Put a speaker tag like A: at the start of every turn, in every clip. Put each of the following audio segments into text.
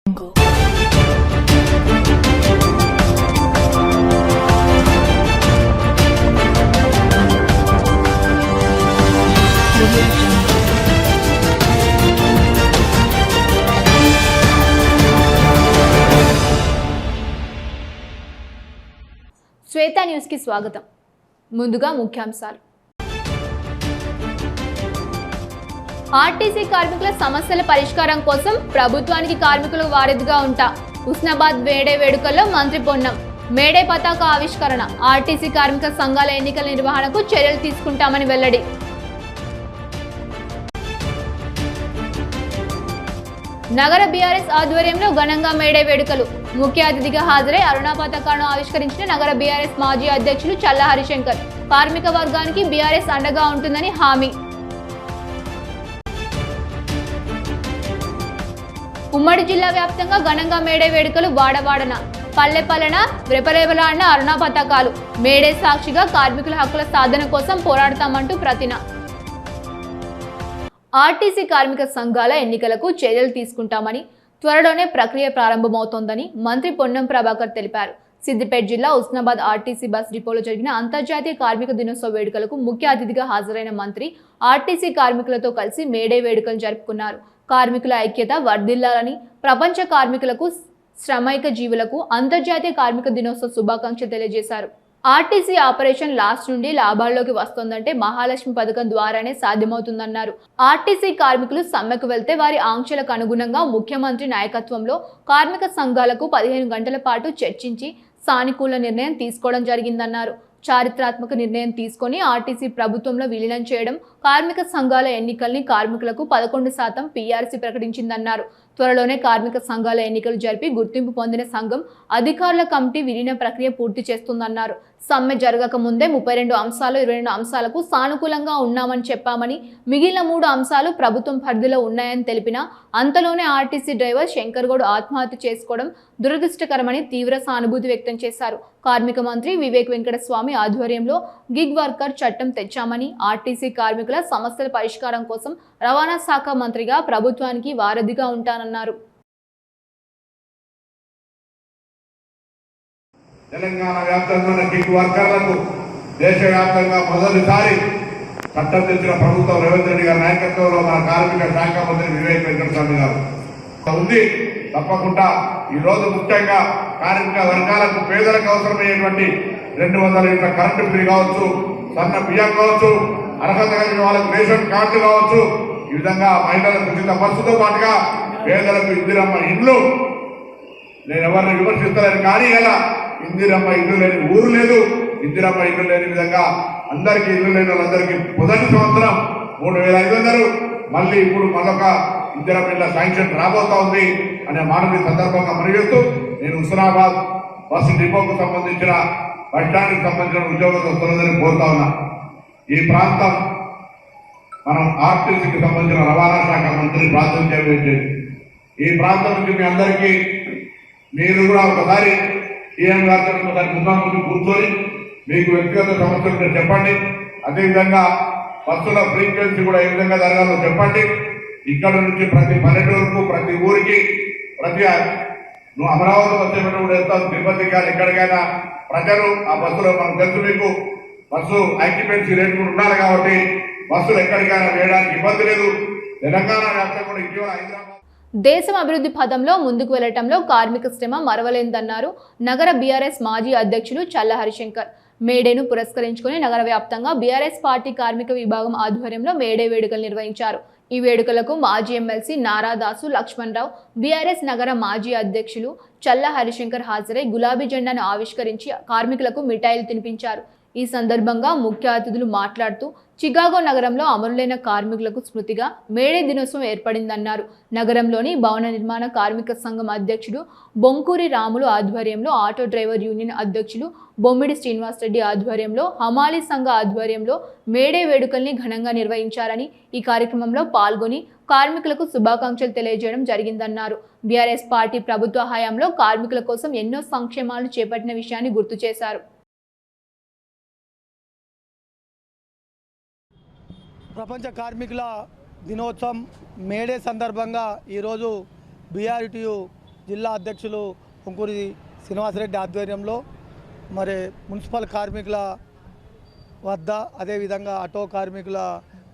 A: శ్వేత news కి స్వాగతం. ముందుగా ముఖ్యాంశాలు. ఆర్టీసీ కార్మికుల సమస్యల పరిష్కారం కోసం ప్రభుత్వానికి కార్మికులు వారధిగా ఉంటా. హుస్నాబాద్ మేడే వేడుకల్లో మంత్రి పొన్నం. మేడే పతాక ఆవిష్కరణ. ఆర్టీసీ కార్మిక సంఘాల ఎన్నికల నిర్వహణకు చర్యలు తీసుకుంటామని వెల్లడి. నగర బీఆర్ఎస్ ఆధ్వర్యంలో ఘనంగా మేడే వేడుకలు. ముఖ్య అతిథిగా హాజరై అరుణ పతాకాలను ఆవిష్కరించిన నగర బీఆర్ఎస్ మాజీ అధ్యక్షులు చల్ల హరిశంకర్. కార్మిక వర్గానికి బీఆర్ఎస్ అండగా ఉంటుందని హామీ. ఉమ్మడి జిల్లా వ్యాప్తంగా ఘనంగా మేడే వేడుకలు. వాడవాడన పల్లె పల్లెన రెపరేపలాడిన అరుణ పతాకాలు. మేడే సాక్షిగా కార్మికుల హక్కుల సాధన కోసం పోరాడతామంటూ ప్రతిన. ఆర్టీసీ కార్మిక సంఘాల ఎన్నికలకు చర్యలు తీసుకుంటామని, త్వరలోనే ప్రక్రియ ప్రారంభమవుతోందని మంత్రి పొన్నం ప్రభాకర్ తెలిపారు. సిద్దిపేట జిల్లా హుస్నాబాద్ ఆర్టీసీ బస్ డిపోలో జరిగిన అంతర్జాతీయ కార్మిక దినోత్సవ వేడుకలకు ముఖ్య అతిథిగా హాజరైన మంత్రి ఆర్టీసీ కార్మికులతో కలిసి మేడే వేడుకలు జరుపుకున్నారు. కార్మికుల ఐక్యత వర్ధిల్లాలని, ప్రపంచ కార్మికులకు, శ్రమైక జీవులకు అంతర్జాతీయ కార్మిక దినోత్సవ శుభాకాంక్షలు తెలియజేశారు. ఆర్టీసీ ఆపరేషన్ లాస్ట్ నుండి లాభాల్లోకి వస్తోందంటే మహాలక్ష్మి పథకం ద్వారానే సాధ్యమవుతుందన్నారు. ఆర్టీసీ కార్మికులు సమ్మెకు వెళ్తే వారి ఆంక్షలకు అనుగుణంగా ముఖ్యమంత్రి నాయకత్వంలో కార్మిక సంఘాలకు 15 గంటల పాటు చర్చించి సానుకూల నిర్ణయం తీసుకోవడం జరిగిందన్నారు. చారిత్రాత్మక నిర్ణయం తీసుకొని ఆర్టీసీ ప్రభుత్వంలో విలీనం చేయడం, కార్మిక సంఘాల ఎన్నికల్ని కార్మికులకు 11% పీఆర్సీ ప్రకటించిందన్నారు. త్వరలోనే కార్మిక సంఘాల ఎన్నికలు జరిపి గుర్తింపు పొందిన సంఘం అధికారుల కమిటీ విలీన ప్రక్రియ పూర్తి చేస్తుందన్నారు. సమ్మె జరగక ముందే 32 అంశాలు 22 అంశాలకు సానుకూలంగా ఉన్నామని చెప్పామని, మిగిలిన 3 అంశాలు ప్రభుత్వం పరిధిలో ఉన్నాయని తెలిపినా అంతలోనే ఆర్టీసీ డ్రైవర్ శంకర్ గౌడ్ ఆత్మహత్య చేసుకోవడం దురదృష్టకరమని తీవ్ర సానుభూతి వ్యక్తం చేశారు. కార్మిక మంత్రి వివేక్ వెంకటస్వామి ఆధ్వర్యంలో గిగ్ వర్కర్ చట్టం తెచ్చామని, ఆర్టీసీ కార్మికుల సమస్యల పరిష్కారం కోసం రవాణా శాఖ మంత్రిగా ప్రభుత్వానికి వారధిగా ఉంటానన్నారు.
B: తెలంగాణ వ్యాప్తంగా ఉన్న గిగ్ వర్కర్లకు దేశవ్యాప్తంగా మొదటిసారి చట్టం తెచ్చిన ప్రభుత్వం రేవంత్ రెడ్డి గారి నాయకత్వంలో మన కార్మిక శాఖ మంత్రి వివేక్ వెంకటస్వామి గారు ఉంది. తప్పకుండా ఈరోజు ముఖ్యంగా కార్మిక వర్గాలకు, పేదలకు అవసరమయ్యేటువంటి 200 యూనిట్ల కరెంటు ఫ్రీ కావచ్చు, సన్న బియ్యం కావచ్చు, అర్హత కలిగిన వాళ్ళకు రేషన్ కార్డు కావచ్చు, ఈ విధంగా మహిళలకు ఉచిత బస్సుతో పాటుగా పేదలకు ఇందిరమ్మ ఇండ్లు. నేను ఎవరిని విమర్శిస్తలేను, కానీ ఇలా ఇందిరమ్మ ఇల్లు లేని ఊరు లేదు. ఇందిరమ్మ ఇల్లు లేని విధంగా అందరికీ ఇల్లు లేని వాళ్ళందరికీ మొదటి సంవత్సరం 3500, మళ్ళీ ఇప్పుడు మరొక ఇందిరమ్మ ఇళ్ళ శాంక్షన్ రాబోతా ఉంది అనే మాటని సందర్భంగా మనవిస్తూ నేను హుస్నాబాద్ బస్సు డిపోకు సంబంధించిన బస్టాండ్కి సంబంధించిన ఉద్యోగస్తులందరినీ కోరుతా ఉన్నా. ఈ ప్రాంతం మనం ఆర్టీసీకి సంబంధించిన రవాణా శాఖ మంత్రి ప్రాతినిధ్యం వహించేది. ఈ ప్రాంతం నుంచి మీ అందరికీ మీరు కూడా ఒకసారి సీఎం గారితో ఒకసారి ముఖాముఖి కూర్చొని మీకు వ్యక్తిగత సమస్యలు చెప్పండి. అదేవిధంగా బస్సుల ఫ్రీక్వెన్సీ కూడా ఏ విధంగా జరగాలో చెప్పండి. ఇక్కడ నుంచి ప్రతి పల్లెటూరుకు, ప్రతి ఊరికి, ప్రతి నువ్వు అమరావతి వచ్చేటప్పుడు కూడా వెళ్తావు, తిరుపతి కానీ ఎక్కడికైనా ప్రజలు ఆ బస్సులో మనకు తెలుసు, మీకు బస్సు ఆక్యుపెన్సీ రేటు కూడా ఉండాలి కాబట్టి బస్సులు ఎక్కడికైనా వేయడానికి ఇబ్బంది లేదు. తెలంగాణ వ్యాప్తంగా కూడా ఇటీవల హైదరాబాద్
A: దేశం అభివృద్ధి పథంలో ముందుకు వెళ్లటంలో కార్మిక శ్రమ మరవలేందన్నారు నగర బీఆర్ఎస్ మాజీ అధ్యక్షులు చల్ల హరిశంకర్. మేడేను పురస్కరించుకుని నగర వ్యాప్తంగా బీఆర్ఎస్ పార్టీ కార్మిక విభాగం ఆధ్వర్యంలో మేడే వేడుకలు నిర్వహించారు. ఈ వేడుకలకు మాజీ ఎమ్మెల్సీ నారాదాసు లక్ష్మణరావు, బీఆర్ఎస్ నగర మాజీ అధ్యక్షులు చల్ల హరిశంకర్ హాజరై గులాబీ జెండాను ఆవిష్కరించి కార్మికులకు మిఠాయిలు తినిపించారు. ఈ సందర్భంగా ముఖ్య అతిథులు మాట్లాడుతూ చికాగో నగరంలో అమరులైన కార్మికులకు స్మృతిగా మేడే దినోత్సవం ఏర్పడిందన్నారు. నగరంలోని భవన నిర్మాణ కార్మిక సంఘం అధ్యక్షుడు బొంకూరి రాములు ఆధ్వర్యంలో, ఆటో డ్రైవర్ యూనియన్ అధ్యక్షులు బొమ్మిడి శ్రీనివాస్ రెడ్డి ఆధ్వర్యంలో, హమాలీ సంఘ ఆధ్వర్యంలో మేడే వేడుకల్ని ఘనంగా నిర్వహించారని, ఈ కార్యక్రమంలో పాల్గొని కార్మికులకు శుభాకాంక్షలు తెలియజేయడం జరిగిందన్నారు. బీఆర్ఎస్ పార్టీ ప్రభుత్వ హయాంలో కార్మికుల కోసం ఎన్నో సంక్షేమాలు చేపట్టిన విషయాన్ని గుర్తు చేశారు.
C: ప్రపంచ కార్మికుల దినోత్సవం మేడే సందర్భంగా ఈరోజు బీఆర్టీయు జిల్లా అధ్యక్షులు పొంకూరి శ్రీనివాసరెడ్డి ఆధ్వర్యంలో మరి మున్సిపల్ కార్మికుల వద్ద, అదేవిధంగా ఆటో కార్మికుల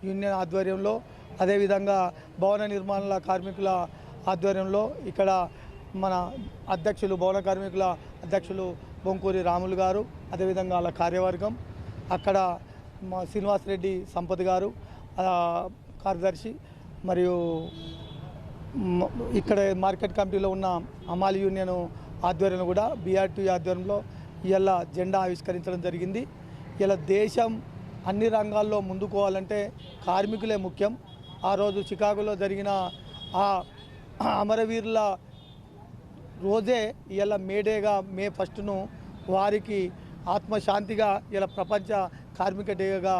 C: యూనియన్ ఆధ్వర్యంలో, అదేవిధంగా భవన నిర్మాణ కార్మికుల ఆధ్వర్యంలో ఇక్కడ మన అధ్యక్షులు, భవన కార్మికుల అధ్యక్షులు బొంకూరి రాములు గారు, అదేవిధంగా వాళ్ళ కార్యవర్గం, అక్కడ మా శ్రీనివాసరెడ్డి సంపత్ గారు కార్యదర్శి, మరియు ఇక్కడ మార్కెట్ కమిటీలో ఉన్న అమాలి యూనియన్ ఆధ్వర్యంలో కూడా బీఆర్టీ ఆధ్వర్యంలో ఇలా జెండా ఆవిష్కరించడం జరిగింది. ఇలా దేశం అన్ని రంగాల్లో ముందుకోవాలంటే కార్మికులే ముఖ్యం. ఆ రోజు చికాగోలో జరిగిన ఆ అమరవీరుల రోజే ఇలా మేడేగా మే 1ను వారికి ఆత్మశాంతిగా ఇలా ప్రపంచ కార్మిక డేగా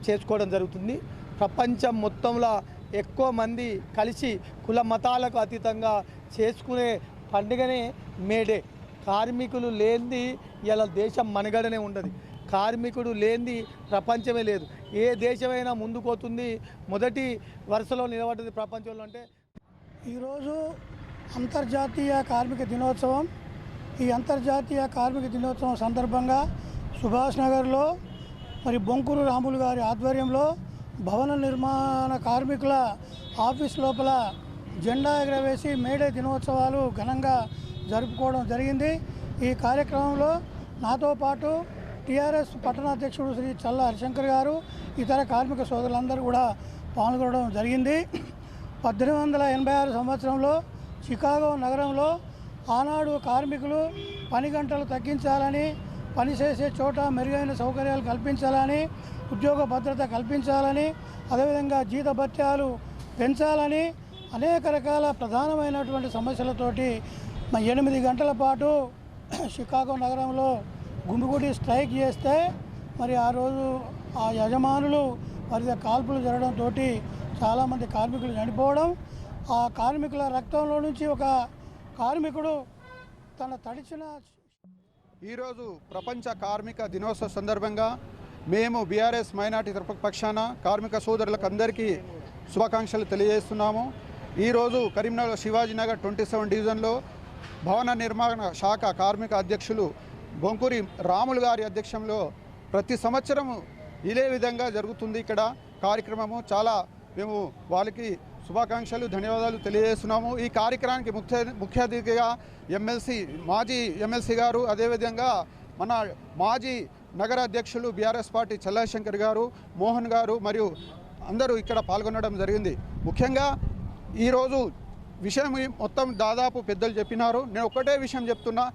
C: చేసుకోవడం జరుగుతుంది. ప్రపంచం మొత్తంలో ఎక్కువ మంది కలిసి కుల మతాలకు అతీతంగా చేసుకునే పండుగనే మేడే. కార్మికులు లేనిది ఇలా దేశం మనుగడనే ఉండదు. కార్మికుడు లేనిది ప్రపంచమే లేదు. ఏ దేశమైనా ముందుకోతుంది. మొదటి వరుసలో నిలబడ్డది ప్రపంచంలో అంటే
D: ఈరోజు అంతర్జాతీయ కార్మిక దినోత్సవం. ఈ అంతర్జాతీయ కార్మిక దినోత్సవం సందర్భంగా సుభాష్ నగర్లో మరి బొంకూరు రాములు గారి ఆధ్వర్యంలో భవన నిర్మాణ కార్మికుల ఆఫీస్ లోపల జెండా ఎగరవేసి మేడే దినోత్సవాలు ఘనంగా జరుపుకోవడం జరిగింది. ఈ కార్యక్రమంలో నాతో పాటు టీఆర్ఎస్ పట్టణాధ్యక్షుడు శ్రీ చల్ల హరిశంకర్ గారు, ఇతర కార్మిక సోదరులందరూ కూడా పాల్గొనడం జరిగింది. 1886 సంవత్సరంలో చికాగో నగరంలో ఆనాడు కార్మికులు పని గంటలు తగ్గించాలని, పనిచేసే చోట మెరుగైన సౌకర్యాలు కల్పించాలని, ఉద్యోగ భద్రత కల్పించాలని, అదేవిధంగా జీతభత్యాలు పెంచాలని అనేక రకాల ప్రధానమైనటువంటి సమస్యలతోటి 8 గంటల పాటు చికాగో నగరంలో గుమిగూడి స్ట్రైక్ చేస్తే మరి ఆ రోజు ఆ యజమానులు మరి కాల్పులు జరగడంతో చాలామంది కార్మికులు చనిపోవడం, ఆ కార్మికుల రక్తంలో నుంచి ఒక కార్మికుడు తన తడిచిన.
E: ఈరోజు ప్రపంచ కార్మిక దినోత్సవ సందర్భంగా మేము బీఆర్ఎస్ మైనార్టీ పక్షాన కార్మిక సోదరులకు అందరికీ శుభాకాంక్షలు తెలియజేస్తున్నాము. ఈరోజు కరీంనగర్ శివాజీనగర్ 27 డివిజన్లో భవన నిర్మాణ శాఖ కార్మిక అధ్యక్షులు బొంకూరి రాములు గారి అధ్యక్షంలో ప్రతి సంవత్సరము ఇదే విధంగా జరుగుతుంది. ఇక్కడ కార్యక్రమము చాలా మేము వాళ్ళకి శుభాకాంక్షలు, ధన్యవాదాలు తెలియజేస్తున్నాము. ఈ కార్యక్రమానికి ముఖ్య అతిథిగా మాజీ ఎమ్మెల్సీ గారు, అదేవిధంగా మన మాజీ నగర అధ్యక్షులు బీఆర్ఎస్ పార్టీ చల్లశంకర్ గారు, మోహన్ గారు మరియు అందరూ ఇక్కడ పాల్గొనడం జరిగింది. ముఖ్యంగా ఈరోజు విషయం మొత్తం దాదాపు పెద్దలు చెప్పినారు. నేను ఒక్కటే విషయం చెప్తున్నా,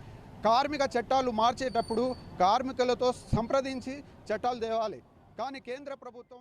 E: కార్మిక చట్టాలు మార్చేటప్పుడు కార్మికులతో సంప్రదించి చట్టాలు తేవాలి. కానీ కేంద్ర ప్రభుత్వం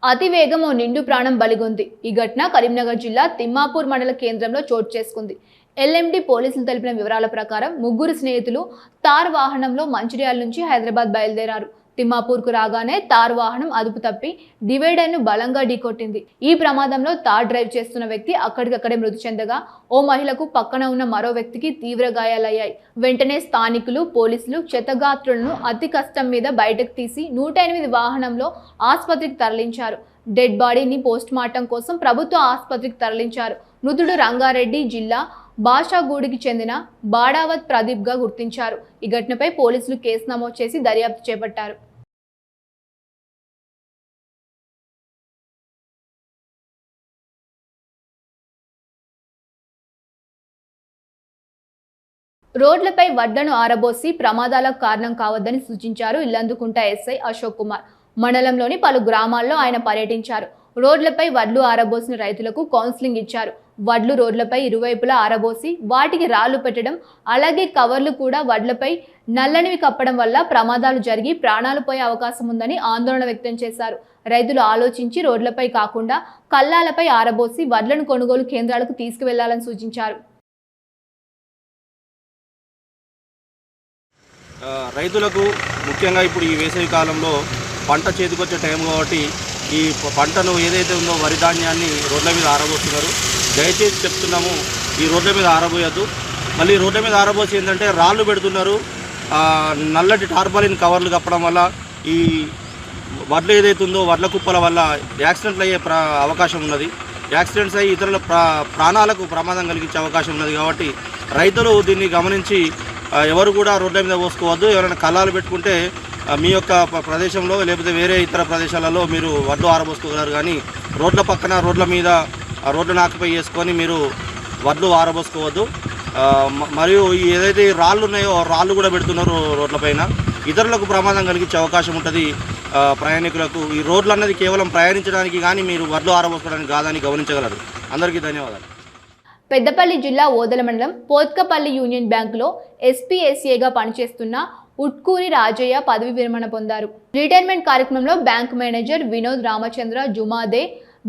A: అతివేగం ఓ నిండు ప్రాణం బలిగొంది. ఈ ఘటన కరీంనగర్ జిల్లా తిమ్మాపూర్ మండల కేంద్రంలో చోటు చేసుకుంది. ఎల్ఎండి పోలీసులు తెలిపిన వివరాల ప్రకారం ముగ్గురు స్నేహితులు తార్ వాహనంలో మంచిర్యాల నుంచి హైదరాబాద్ బయలుదేరారు. తిమ్మాపూర్కు రాగానే తార్ వాహనం అదుపు తప్పి డివైడర్ను బలంగా ఢీకొట్టింది. ఈ ప్రమాదంలో తార్ డ్రైవ్ చేస్తున్న వ్యక్తి అక్కడికక్కడే మృతి చెందగా ఓ మహిళకు పక్కన ఉన్న మరో వ్యక్తికి తీవ్ర గాయాలయ్యాయి. వెంటనే స్థానికులు, పోలీసులు క్షతగాత్రులను అతి కష్టం మీద బయటకు తీసి 108 వాహనంలో ఆసుపత్రికి తరలించారు. డెడ్ బాడీని పోస్ట్మార్టం కోసం ప్రభుత్వ ఆసుపత్రికి తరలించారు. మృతుడు రంగారెడ్డి జిల్లా బాషాగూడికి చెందిన బాడావత్ ప్రదీప్గా గుర్తించారు. ఈ ఘటనపై పోలీసులు కేసు నమోదు చేసి దర్యాప్తు చేపట్టారు. రోడ్లపై వడ్లను ఆరబోసి ప్రమాదాలకు కారణం కావద్దని సూచించారు ఇల్లందుకుంట ఎస్ఐ అశోక్ కుమార్. మండలంలోని పలు గ్రామాల్లో ఆయన పర్యటించారు. రోడ్లపై వడ్లు ఆరబోసిన రైతులకు కౌన్సిలింగ్ ఇచ్చారు. వడ్లు రోడ్లపై ఇరువైపులా ఆరబోసి వాటికి రాళ్లు పెట్టడం, అలాగే కవర్లు కూడా వడ్లపై నల్లనివి కప్పడం వల్ల ప్రమాదాలు జరిగి ప్రాణాలు పోయే అవకాశం ఉందని ఆందోళన వ్యక్తం చేశారు. రైతులు ఆలోచించి రోడ్లపై కాకుండా కల్లాలపై ఆరబోసి వడ్లను కొనుగోలు కేంద్రాలకు తీసుకువెళ్లాలని సూచించారు.
F: రైతులకు ముఖ్యంగా ఇప్పుడు ఈ వేసవి కాలంలో పంట చేతికొచ్చే టైం కాబట్టి ఈ పంటను ఏదైతే ఉందో వరి ధాన్యాన్ని రోడ్ల మీద ఆరబోస్తున్నారు. దయచేసి చెప్తున్నాము, ఈ రోడ్ల మీద ఆరబోయద్దు. మళ్ళీ రోడ్ల మీద ఆరబోసి ఏంటంటే రాళ్ళు పెడుతున్నారు. నల్లటి టార్పాలిన్ కవర్లు కప్పడం వల్ల ఈ వడ్లు ఏదైతే ఉందో వడ్ల కుప్పల వల్ల యాక్సిడెంట్లు అయ్యే అవకాశం ఉన్నది. యాక్సిడెంట్స్ అయ్యి ఇతరుల ప్రాణాలకు ప్రమాదం కలిగించే అవకాశం ఉన్నది. కాబట్టి రైతులు దీన్ని గమనించి ఎవరు కూడా రోడ్ల మీద పోసుకోవద్దు. ఎవరైనా కళ్ళాలు పెట్టుకుంటే మీ యొక్క ప్రదేశంలో లేకపోతే వేరే ఇతర ప్రదేశాలలో మీరు వడ్లు ఆరబోసుకోగలరు, కానీ రోడ్ల పక్కన రోడ్ల మీద రోడ్లను ఆక్యుపై చేసుకొని మీరు వడ్లు ఆరబోసుకోవద్దు. మరియు ఏదైతే రాళ్ళు ఉన్నాయో రాళ్ళు కూడా పెడుతున్నారు రోడ్లపైన, ఇతరులకు ప్రమాదం కలిగించే అవకాశం ఉంటుంది ప్రయాణికులకు. ఈ రోడ్లు అన్నది కేవలం ప్రయాణించడానికి కానీ మీరు వడ్లు ఆరబోసుకోవడానికి కాదని గమనించగలరు. అందరికీ ధన్యవాదాలు.
A: పెద్దపల్లి జిల్లా ఓదెల మండలం పోత్కపల్లి యూనియన్ బ్యాంకులో ఎస్పీఎస్ఏగా పనిచేస్తున్న ఉట్కూరి రాజయ్య పదవి విరమణ పొందారు. రిటైర్మెంట్ కార్యక్రమంలో bank manager Vinod Ramachandra Jumade,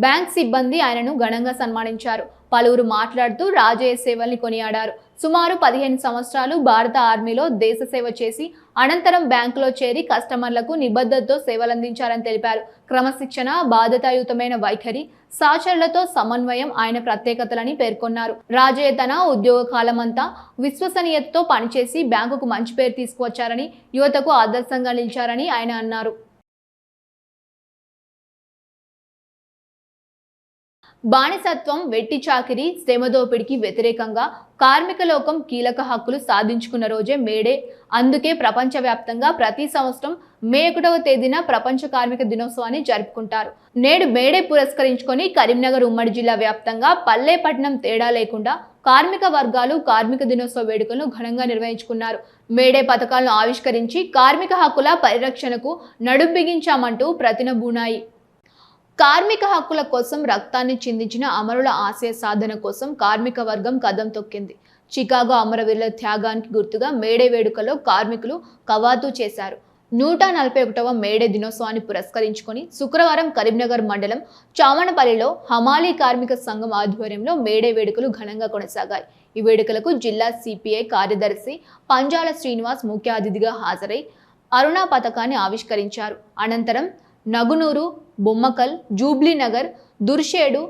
A: bank సిబ్బంది ఆయనను ఘనంగా సన్మానించారు. పలువురు మాట్లాడుతూ రాజయ్య సేవల్ని కొనియాడారు. సుమారు 15 సంవత్సరాలు భారత ఆర్మీలో దేశ సేవ చేసి అనంతరం బ్యాంకులో చేరి కస్టమర్లకు నిబద్ధతతో సేవలందించారని తెలిపారు. క్రమశిక్షణ, బాధ్యతాయుతమైన వైఖరి, సహచరులతో సమన్వయం ఆయన ప్రత్యేకతలని పేర్కొన్నారు. రాజయ్య తన ఉద్యోగ కాలమంతా విశ్వసనీయతతో పనిచేసి బ్యాంకుకు మంచి పేరు తీసుకువచ్చారని, యువతకు ఆదర్శంగా నిలిచారని ఆయన అన్నారు. బానిసత్వం, వెట్టి చాకిరీ, శ్రమదోపిడికి వ్యతిరేకంగా కార్మిక లోకం కీలక హక్కులు సాధించుకున్న రోజే మేడే. అందుకే ప్రపంచవ్యాప్తంగా ప్రతి సంవత్సరం మే 1వ తేదీన ప్రపంచ కార్మిక దినోత్సవాన్ని జరుపుకుంటారు. నేడు మేడే పురస్కరించుకొని కరీంనగర్ ఉమ్మడి జిల్లా వ్యాప్తంగా పల్లె పట్టణం తేడా లేకుండా కార్మిక వర్గాలు కార్మిక దినోత్సవ వేడుకలను ఘనంగా నిర్వహించుకున్నారు. మేడే పథకాలను ఆవిష్కరించి కార్మిక హక్కుల పరిరక్షణకు నడుం బిగించామంటూ ప్రతినబూనాయి. కార్మిక హక్కుల కోసం రక్తాన్ని చిందించిన అమరుల ఆశయ సాధన కోసం కార్మిక వర్గం కదం తొక్కింది. చికాగో అమరవీరుల త్యాగానికి గుర్తుగా మేడే వేడుకలో కార్మికులు కవాతు చేశారు. 141వ మేడే దినోత్సవాన్ని పురస్కరించుకొని శుక్రవారం కరీంనగర్ మండలం చామనపల్లిలో హమాలీ కార్మిక సంఘం ఆధ్వర్యంలో మేడే వేడుకలు ఘనంగా కొనసాగాయి. ఈ వేడుకలకు జిల్లా సిపిఐ కార్యదర్శి పంజాల శ్రీనివాస్ ముఖ్య అతిథిగా హాజరై అరుణ పథకాన్ని ఆవిష్కరించారు. అనంతరం నగునూరు, బొమ్మకల్, జూబ్లీనగర్, దుర్షేడు,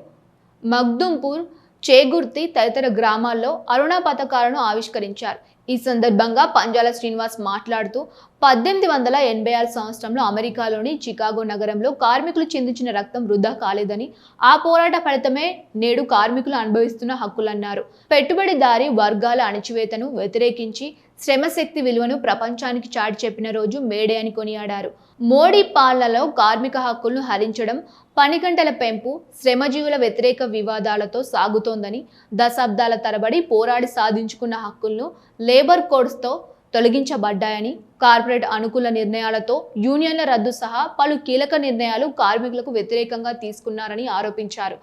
A: మగ్దుంపూర్, చేగుర్తి తదితర గ్రామాల్లో అరుణ పథకాలను ఆవిష్కరించారు. ఈ సందర్భంగా పంజాల శ్రీనివాస్ మాట్లాడుతూ 1886 సంవత్సరంలో అమెరికాలోని చికాగో నగరంలో కార్మికులు చిందించిన రక్తం వృధా కాలేదని, ఆ పోరాట ఫలితమే నేడు కార్మికులు అనుభవిస్తున్న హక్కులన్నారు. పెట్టుబడిదారీ వర్గాల అణచివేతను వ్యతిరేకించి శ్రమశక్తి విలువను ప్రపంచానికి చాటి చెప్పిన రోజు మేడే అని కొనియాడారు. మోడీ పాలనలో కార్మిక హక్కులను హరించడం, పని గంటల పెంపు, శ్రమజీవుల వ్యతిరేక వివాదాలతో సాగుతోందని, దశాబ్దాల తరబడి పోరాడి సాధించుకున్న హక్కులను లేబర్ కోడ్స్తో తొలగించబడ్డాయని, కార్పొరేట్ అనుకూల నిర్ణయాలతో యూనియన్ల రద్దు సహా పలు కీలక నిర్ణయాలు కార్మికులకు వ్యతిరేకంగా తీసుకున్నారని ఆరోపించారు.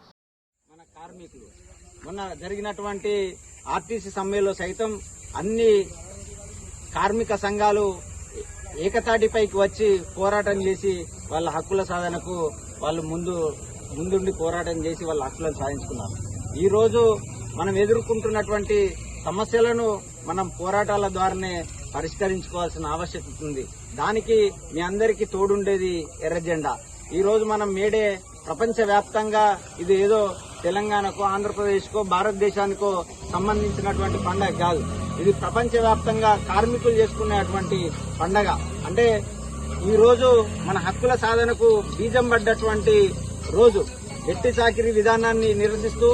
G: మన కార్మికులు మొన్న జరిగినటువంటి ఆర్టీసీ సమ్మెలో సైతం అన్ని కార్మిక సంఘాలు ఏకతాటిపైకి వచ్చి పోరాటం చేసి వాళ్ళ హక్కుల సాధనకు వాళ్ళు ముందుండి పోరాటం చేసి వాళ్ళ హక్కులను సాధించుకున్నారు. ఈ రోజు మనం ఎదుర్కొంటున్నటువంటి సమస్యలను మనం పోరాటాల ద్వారానే పరిష్కరించుకోవాల్సిన ఆవశ్యకత ఉంది. దానికి మీ అందరికీ తోడుండేది ఎర్ర జెండా. ఈ రోజు మనం మేడే ప్రపంచ వ్యాప్తంగా ఇది ఏదో తెలంగాణకో, ఆంధ్రప్రదేశ్కో, భారతదేశానికో సంబంధించినటువంటి పండగ కాదు. ఇది ప్రపంచవ్యాప్తంగా కార్మికులు చేసుకునేటువంటి పండగ. అంటే ఈ రోజు మన హక్కుల సాధనకు బీజం పడ్డటువంటి రోజు. వెట్టి చాకిరీ విధానాన్ని నిరసిస్తూ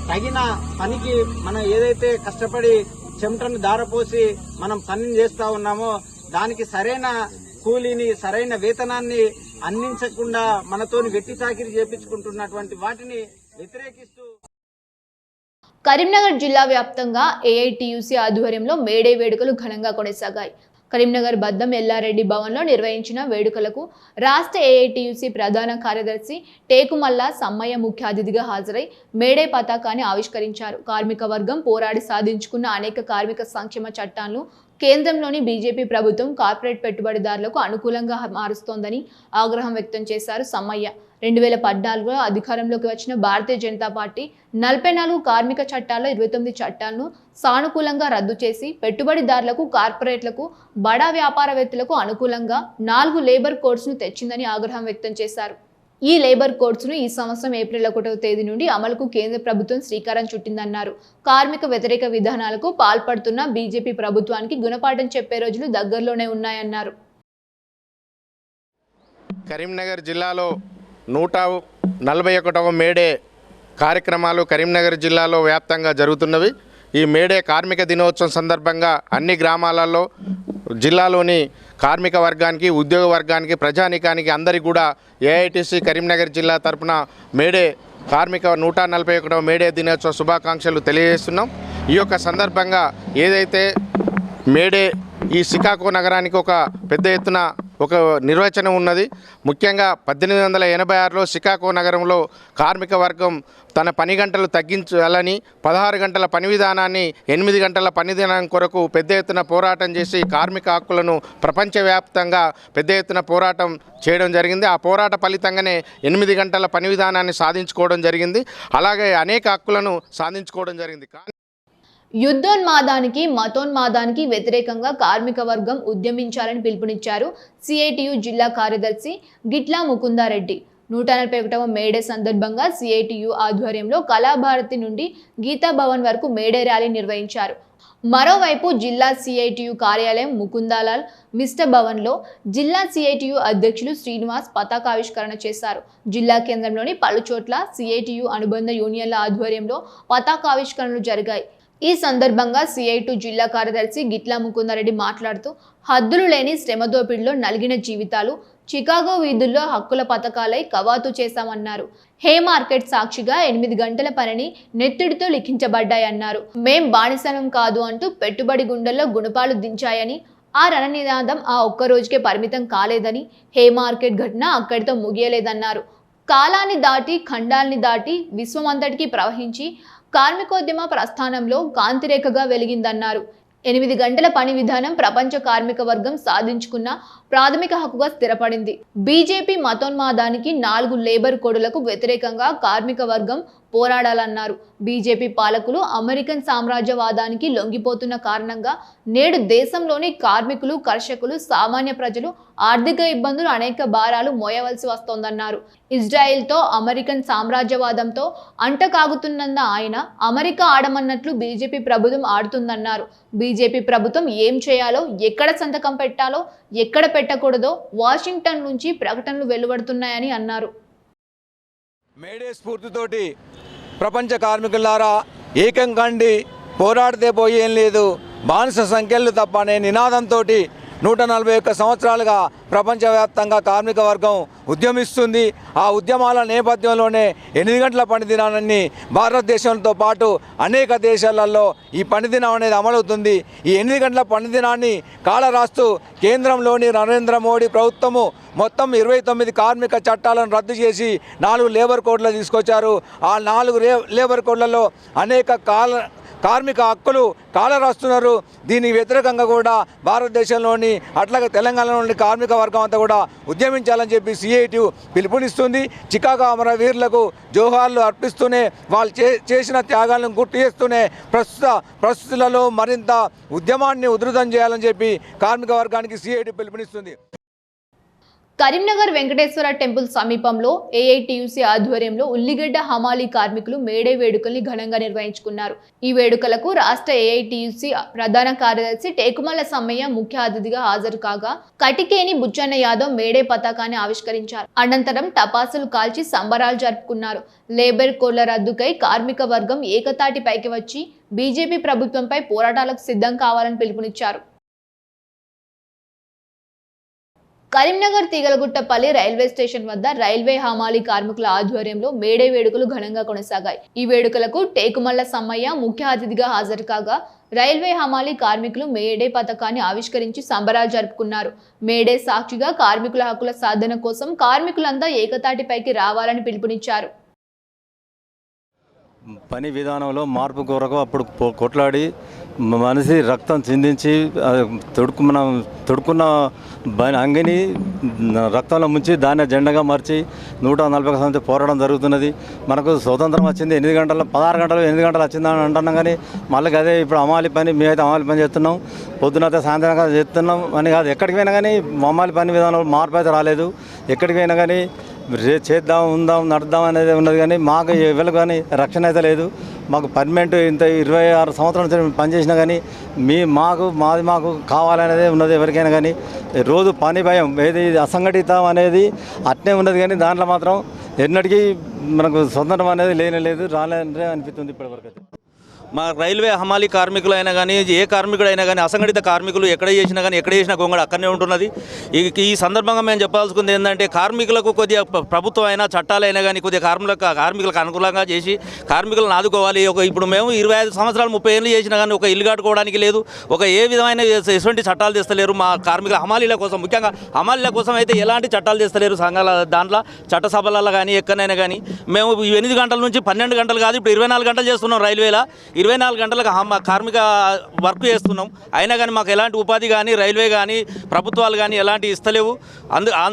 G: తగిన పనికి మనం ఏదైతే కష్టపడి చెమటను దారపోసి మనం పనిని చేస్తా ఉన్నామో దానికి సరైన కూలీని, సరైన వేతనాన్ని అందించకుండా మనతోని వెట్టి చాకిరీ చేపించుకుంటున్నటువంటి వాటిని వ్యతిరేకిస్తూ
A: కరీంనగర్ జిల్లా వ్యాప్తంగా ఏఐటీయూసీ ఆధ్వర్యంలో మేడే వేడుకలు ఘనంగా కొనసాగాయి. కరీంనగర్ బద్దం ఎల్లారెడ్డి భవన్లో నిర్వహించిన వేడుకలకు రాష్ట్ర ఏఐటీయూసీ ప్రధాన కార్యదర్శి టేకుమల్ల సమ్మయ్య ముఖ్య అతిథిగా హాజరై మేడే పతాకాన్ని ఆవిష్కరించారు. కార్మిక వర్గం పోరాడి సాధించుకున్న అనేక కార్మిక సంక్షేమ చట్టాలను కేంద్రంలోని బీజేపీ ప్రభుత్వం కార్పొరేట్ పెట్టుబడిదారులకు అనుకూలంగా మారుస్తోందని ఆగ్రహం వ్యక్తం చేశారు సమ్మయ్య. 2014లో అధికారంలోకి వచ్చిన భారతీయ జనతా పార్టీ 44 కార్మిక చట్టాల్లో 29 చట్టాలను సానుకూలంగా రద్దు చేసి పెట్టుబడిదారులకు, కార్పొరేట్లకు, బడా వ్యాపారవేత్తలకు అనుకూలంగా 4 లేబర్ కోడ్స్ను తెచ్చిందని ఆగ్రహం వ్యక్తం చేశారు. ఈ లేబర్ కోడ్స్ను ఈ సంవత్సరం ఏప్రిల్ 1వ తేదీ నుండి అమలుకు కేంద్ర ప్రభుత్వం శ్రీకారం చుట్టిందన్నారు. కార్మిక వ్యతిరేక విధానాలకు పాల్పడుతున్న బీజేపీ ప్రభుత్వానికి గుణపాఠం చెప్పే రోజులు దగ్గరలోనే ఉన్నాయన్నారు.
H: కరీంనగర్ జిల్లాలో 141వ మేడే కార్యక్రమాలు కరీంనగర్ జిల్లాలో వ్యాప్తంగా జరుగుతున్నవి. ఈ మేడే కార్మిక దినోత్సవం సందర్భంగా అన్ని గ్రామాలలో జిల్లాలోని కార్మిక వర్గానికి, ఉద్యోగ వర్గానికి, ప్రజానీకానికి అందరికీ కూడా ఏఐటీసీ కరీంనగర్ జిల్లా తరపున మేడే కార్మిక 141వ మేడే దినోత్సవ శుభాకాంక్షలు తెలియజేస్తున్నాం. ఈ యొక్క సందర్భంగా ఏదైతే మేడే ఈ షికాగో నగరానికి ఒక పెద్ద ఎత్తున ఒక నిర్వచనం ఉన్నది. ముఖ్యంగా 1886లో షికాగో నగరంలో కార్మిక వర్గం తన పని గంటలు తగ్గించాలని 16 గంటల పని విధానాన్ని 8 గంటల పని దినం కొరకు పెద్ద ఎత్తున పోరాటం చేసి కార్మిక హక్కులను ప్రపంచవ్యాప్తంగా పెద్ద ఎత్తున పోరాటం చేయడం జరిగింది. ఆ పోరాట ఫలితంగానే 8 గంటల పని విధానాన్ని సాధించుకోవడం జరిగింది. అలాగే అనేక హక్కులను సాధించుకోవడం జరిగింది.
A: యుద్ధోన్మాదానికి, మతోన్మాదానికి వ్యతిరేకంగా కార్మిక వర్గం ఉద్యమించాలని పిలుపునిచ్చారు సిఐటియు జిల్లా కార్యదర్శి గిట్లా ముకుందారెడ్డి. 141వ మేడే సందర్భంగా సిఐటియు ఆధ్వర్యంలో కళాభారతి నుండి గీతా భవన్ వరకు మేడే ర్యాలీ నిర్వహించారు. మరోవైపు జిల్లా సిఐటియు కార్యాలయం ముకుందాలాల్ మిస్టర్ భవన్లో జిల్లా సిఐటియు అధ్యక్షులు శ్రీనివాస్ పతాకావిష్కరణ చేశారు. జిల్లా కేంద్రంలోని పలు చోట్ల సిఐటియు అనుబంధ యూనియన్ల ఆధ్వర్యంలో పతాకావిష్కరణలు జరిగాయి. ఈ సందర్భంగా సిఐటియు జిల్లా కార్యదర్శి గిట్లా ముకుందారెడ్డి మాట్లాడుతూ హద్దులు లేని శ్రమ దోపిడిలో నలిగిన జీవితాలు, చికాగో వీధుల్లో హక్కుల పథకాలై కవాతు చేశామన్నారు. హే మార్కెట్ సాక్షిగా 8 గంటల పనిని నెత్తిడితో లిఖించబడ్డాయన్నారు. మేం బానిసలం కాదు అంటూ పెట్టుబడి గుండెల్లో గుణపాలు దించాయని, ఆ రణనినాదం ఆ ఒక్క రోజుకే పరిమితం కాలేదని, హే మార్కెట్ ఘటన అక్కడితో ముగియలేదన్నారు. కాలాన్ని దాటి, ఖండాల్ని దాటి విశ్వమంతటికి ప్రవహించి కార్మికోద్యమ ప్రస్థానంలో కాంతిరేఖగా వెలిగిందన్నారు. 8 గంటల పని విధానం ప్రపంచ కార్మిక వర్గం సాధించుకున్న ప్రాథమిక హక్కుగా స్థిరపడింది. బీజేపీ మతోన్మాదానికి, 4 లేబర్ కోడులకు వ్యతిరేకంగా కార్మిక వర్గం పోరాడాలన్నారు. బీజేపీ పాలకులు అమెరికన్ సామ్రాజ్యవాదానికి లొంగిపోతున్న కారణంగా నేడు దేశంలోని కార్మికులు, కర్షకులు, సామాన్య ప్రజలు ఆర్థిక ఇబ్బందులు, అనేక భారాలు మోయవలసి వస్తోందన్నారు. ఇజ్రాయెల్తో, అమెరికన్ సామ్రాజ్యవాదంతో అంటకాగుతున్న ఆయన అమెరికా ఆడమన్నట్లు బీజేపీ ప్రభుత్వం ఆడుతుందన్నారు. బీజేపీ ప్రభుత్వం ఏం చేయాలో, ఎక్కడ సంతకం పెట్టాలో, ఎక్కడ పెట్టకూడదో వాషింగ్టన్ నుంచి ప్రకటనలు వెలువడుతున్నాయని అన్నారు.
I: మేడే స్ఫూర్తితోటి ప్రపంచ కార్మికులారా ఏకం కండి, పోరాడితే పోయేం లేదు, బానిస సంఖ్యలు తప్ప అనే నినాదంతో 141 సంవత్సరాలుగా ప్రపంచవ్యాప్తంగా కార్మిక వర్గం ఉద్యమిస్తుంది. ఆ ఉద్యమాల నేపథ్యంలోనే 8 గంటల పని దినాన్ని భారతదేశంతో పాటు అనేక దేశాలలో ఈ పని దినం అనేది అమలవుతుంది. ఈ 8 గంటల పని దినాన్ని కాలరాస్తూ కేంద్రంలోని నరేంద్ర మోడీ ప్రభుత్వము మొత్తం 29 కార్మిక చట్టాలను రద్దు చేసి 4 లేబర్ కోడ్లు తీసుకొచ్చారు. ఆ 4 లేబర్ కోడ్లలో అనేక కార్మిక హక్కులు కాలరాస్తున్నారు. దీనికి వ్యతిరేకంగా కూడా భారతదేశంలోని అట్లాగే తెలంగాణలోని కార్మిక వర్గం అంతా కూడా ఉద్యమించాలని చెప్పి సిఐటియు పిలుపునిస్తుంది. చికాగో అమరవీరులకు జోహార్లు అర్పిస్తూనే, వాళ్ళు చేసిన త్యాగాలను గుర్తు చేస్తూనే ప్రస్తుతాలలో మరింత ఉద్యమాన్ని ఉధృతం చేయాలని చెప్పి కార్మిక వర్గానికి సిఐటియు పిలుపునిస్తుంది.
A: కరీంనగర్ వెంకటేశ్వర టెంపుల్ సమీపంలో ఏఐటియుసి ఆధ్వర్యంలో ఉల్లిగడ్డ హమాలీ కార్మికులు మేడే వేడుకల్ని ఘనంగా నిర్వహించుకున్నారు. ఈ వేడుకలకు రాష్ట్ర ఏఐటియుసి ప్రధాన కార్యదర్శి టేకుమల్ల సమ్మయ్య ముఖ్య అతిథిగా హాజరు కాగా, కటికేని బుచ్చన్న యాదవ్ మేడే పతాకాన్ని ఆవిష్కరించారు. అనంతరం టపాసులు కాల్చి సంబరాలు జరుపుకున్నారు. లేబర్ కోడ్ల రద్దుకై కార్మిక వర్గం ఏకతాటిపైకి వచ్చి బీజేపీ ప్రభుత్వంపై పోరాటాలకు సిద్ధం కావాలని పిలుపునిచ్చారు. కరీంనగర్ తీగలగుట్టపల్లి రైల్వే స్టేషన్ వద్ద రైల్వే హమాలీ కార్మికుల ఆధ్వర్యంలో మేడే వేడుకలు ఘనంగా కొనసాగాయి. ఈ వేడుకలకు టేకుమల్ల సమ్మయ్య ముఖ్య అతిథిగా హాజరు కాగా, రైల్వే హమాలీ కార్మికులు మేడే పథకాన్ని ఆవిష్కరించి సంబరాలు జరుపుకున్నారు. మేడే సాక్షిగా కార్మికుల హక్కుల సాధన కోసం కార్మికులంతా ఏకతాటిపైకి రావాలని పిలుపునిచ్చారు.
J: పని విధానంలో మార్పు కొరకు అప్పుడు కొట్లాడి మనిషి రక్తం చిందించి తొడుక్కున్న అంగిని రక్తంలో ముంచి దాన్ని జెండగా మార్చి 141 సంవత్సరం పోరాటం జరుగుతున్నది. మనకు స్వతంత్రం వచ్చింది 8 గంటల 16 గంటలు 8 గంటలు వచ్చిందని అంటున్నాం. కానీ మళ్ళీ అదే ఇప్పుడు అమాలి పని, మేమైతే అమాలి పని చేస్తున్నాం, పొద్దునైతే సాయంత్రం చేస్తున్నాం అని కాదు. ఎక్కడికి పోయినా కానీ అమాలి పని విధానంలో మార్పు అయితే రాలేదు. ఎక్కడికి పోయినా కానీ చేద్దాం, ఉందాం, నడుద్దాం అనేది ఉన్నది. కానీ మాకు ఎవరికి కానీ రక్షణ అయితే లేదు. మాకు పర్మనెంట్ ఇంత 26 సంవత్సరాల నుంచి పనిచేసినా కానీ మాకు కావాలనేదే ఉన్నది. ఎవరికైనా కానీ రోజు పని భయం, ఏది అసంఘటితం అనేది అట్నే ఉన్నది. కానీ దాంట్లో మాత్రం ఎన్నటికీ మనకు స్వతంత్రం అనేది లేనే లేదు, రాలేదే అనిపిస్తుంది ఇప్పటివరకు అయితే.
F: మా రైల్వే హమాలీ కార్మికులు అయినా కానీ ఏ కార్మికుడైనా కానీ అసంఘటిత కార్మికులు ఎక్కడ చేసినా గొంగడ అక్కడనే ఉంటున్నది. ఈ సందర్భంగా మేము చెప్పాల్సింది ఏంటంటే కార్మికులకు కొద్దిగా ప్రభుత్వం అయినా చట్టాలైనా కానీ కొద్దిగా కార్మికులకు అనుకూలంగా చేసి కార్మికులను ఆదుకోవాలి. ఇప్పుడు మేము 25 సంవత్సరాలు 30 ఏళ్ళు చేసినా కానీ ఒక ఇల్లు కట్టుకోవడానికి లేదు, ఒక ఏ విధమైన ఎటువంటి చట్టాలు తెస్తలేరు. మా కార్మికుల హమాలీల కోసం, ముఖ్యంగా హమాలీల కోసం అయితే ఎలాంటి చట్టాలు తెస్తలేరు. సంఘాల దాంట్లో చట్టసభలలో కానీ ఎక్కడైనా కానీ మేము 8 గంటల నుంచి 12 గంటలు కాదు, ఇప్పుడు 24 గంటలు చేస్తున్నాం. రైల్వేలో 24 గంటలకు కార్మిక వర్క్ చేస్తున్నాం. అయినా కానీ మాకు ఎలాంటి ఉపాధి కానీ రైల్వే కానీ ప్రభుత్వాలు కానీ ఎలాంటి ఇస్తలేవు.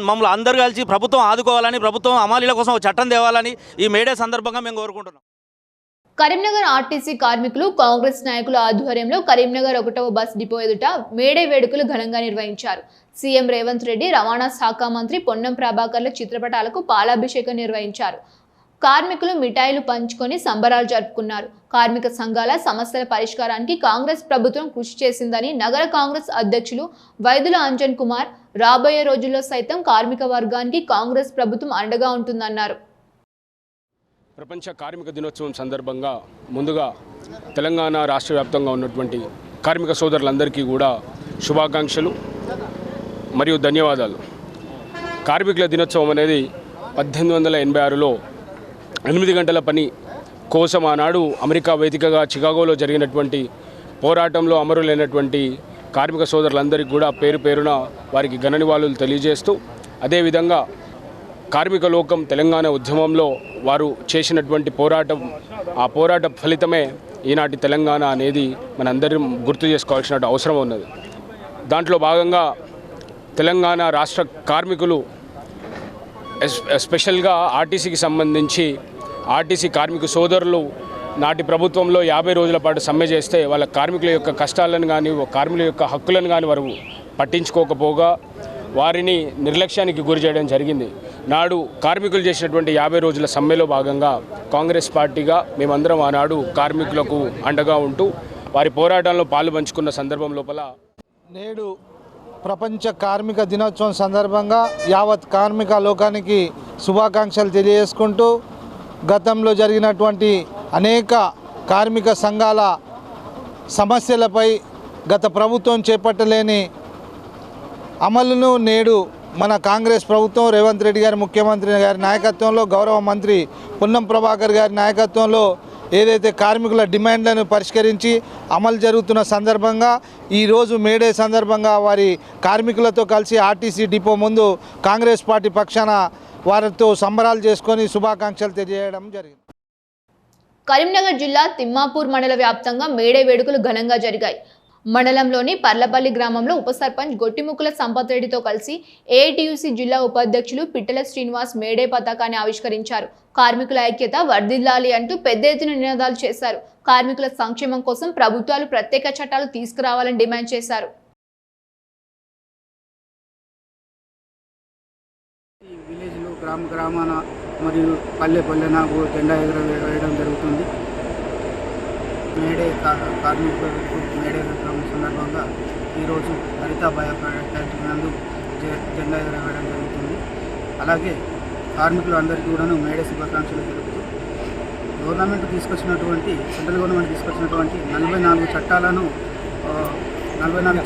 F: మమ్మల్ని అందరూ కలిసి ప్రభుత్వం ఆదుకోవాలని, ప్రభుత్వం హమాలీల కోసం చట్టం తేవాలని ఈ మేడే సందర్భంగా మేము కోరుకుంటున్నాం.
A: కరీంనగర్ ఆర్టీసీ కార్మికులు కాంగ్రెస్ నాయకుల ఆధ్వర్యంలో కరీంనగర్ 1వ బస్ డిపో ఎదుట మేడే వేడుకలు ఘనంగా నిర్వహించారు. సీఎం రేవంత్ రెడ్డి, రవాణా శాఖ మంత్రి పొన్నం ప్రభాకర్ల చిత్రపటాలకు పాలాభిషేకం నిర్వహించారు. కార్మికులు మిఠాయిలు పంచుకొని సంబరాలు జరుపుకున్నారు. కార్మిక సంఘాల సమస్యల పరిష్కారానికి కాంగ్రెస్ ప్రభుత్వం కృషి చేసిందని నగర కాంగ్రెస్ అధ్యక్షులు వైద్యుల అంజన్ కుమార్, రాబోయే రోజుల్లో సైతం కార్మిక వర్గానికి కాంగ్రెస్ ప్రభుత్వం అండగా ఉంటుందన్నారు.
K: ప్రపంచ కార్మిక దినోత్సవం సందర్భంగా ముందుగా తెలంగాణ రాష్ట్ర వ్యాప్తంగా ఉన్నటువంటి కార్మిక సోదరులందరికీ కూడా శుభాకాంక్షలు మరియు ధన్యవాదాలు. కార్మికుల దినోత్సవం అనేది 1886లో 8 గంటల పని కోసం ఆనాడు అమెరికా వేదికగా చికాగోలో జరిగినటువంటి పోరాటంలో అమరులైనటువంటి కార్మిక సోదరులందరికీ కూడా పేరు పేరున వారికి ఘన నివాళులు తెలియజేస్తూ, అదేవిధంగా కార్మిక లోకం తెలంగాణ ఉద్యమంలో వారు చేసినటువంటి పోరాటం, ఆ పోరాట ఫలితమే ఈనాటి తెలంగాణ అనేది మనందరం గుర్తు చేసుకోవాల్సిన అవసరం ఉన్నది. దాంట్లో భాగంగా తెలంగాణ రాష్ట్ర కార్మికులు స్పెషల్గా ఆర్టీసీకి సంబంధించి ఆర్టీసీ కార్మిక సోదరులు నాటి ప్రభుత్వంలో 50 రోజుల పాటు సమ్మె చేస్తే వాళ్ళ కార్మికుల యొక్క కష్టాలను కానీ కార్మికుల యొక్క హక్కులను కానీ వారు పట్టించుకోకపోగా వారిని నిర్లక్ష్యానికి గురి చేయడం జరిగింది. నాడు కార్మికులు చేసినటువంటి 50 రోజుల సమ్మెలో భాగంగా కాంగ్రెస్ పార్టీగా మేమందరం ఆనాడు కార్మికులకు అండగా ఉంటూ వారి పోరాటంలో పాలు పంచుకున్న సందర్భం లోపల
C: నేడు ప్రపంచ కార్మిక దినోత్సవం సందర్భంగా యావత్ కార్మిక లోకానికి శుభాకాంక్షలు తెలియజేసుకుంటూ, గతంలో జరిగినటువంటి అనేక కార్మిక సంఘాల సమస్యలపై గత ప్రభుత్వం చేపట్టలేని అమలును నేడు మన కాంగ్రెస్ ప్రభుత్వం రేవంత్ రెడ్డి గారి ముఖ్యమంత్రి గారి నాయకత్వంలో, గౌరవ మంత్రి పొన్నం ప్రభాకర్ గారి నాయకత్వంలో ఏదైతే కార్మికుల డిమాండ్లను పరిష్కరించి అమలు జరుగుతున్న సందర్భంగా ఈరోజు మేడే సందర్భంగా వారి కార్మికులతో కలిసి ఆర్టీసీ డిపో ముందు కాంగ్రెస్ పార్టీ పక్షాన వారితో సంబరాలు చేసుకొని శుభాకాంక్షలు తెలియజేయడం జరిగింది.
A: కరీంనగర్ జిల్లా తిమ్మాపూర్ మండల వ్యాప్తంగా మేడే వేడుకలు ఘనంగా జరిగాయి. మండలంలోని పర్లపల్లి గ్రామంలో ఉప సర్పంచ్ గొట్టిముక్కుల సంపత్ రెడ్డితో కలిసి ఏఐటీయూసీ జిల్లా ఉపాధ్యక్షులు పిట్టల శ్రీనివాస్ మేడే పతాకాన్ని ఆవిష్కరించారు. కార్మికుల ఐక్యత వర్ధిల్లాలి అంటూ పెద్ద ఎత్తున నినాదాలు చేశారు. కార్మికుల సంక్షేమం కోసం ప్రభుత్వాలు ప్రత్యేక చట్టాలు తీసుకురావాలని డిమాండ్ చేశారు.
L: విలేజ్లో గ్రామాన మరియు పల్లెన జెండా ఎగరవేయడం జరుగుతుంది. మేడే కార్మికులకు మేడే సందర్భంగా ఈరోజు హరిత బయోప్రాడక్ట్ నందు జెండా ఎగరవేయడం జరుగుతుంది. అలాగే కార్మికులు అందరికీ కూడాను మేడే శుభాకాంక్షలు తెలుపుతూ గవర్నమెంట్ తీసుకొచ్చినటువంటి సెంట్రల్ గవర్నమెంట్ తీసుకొచ్చినటువంటి 44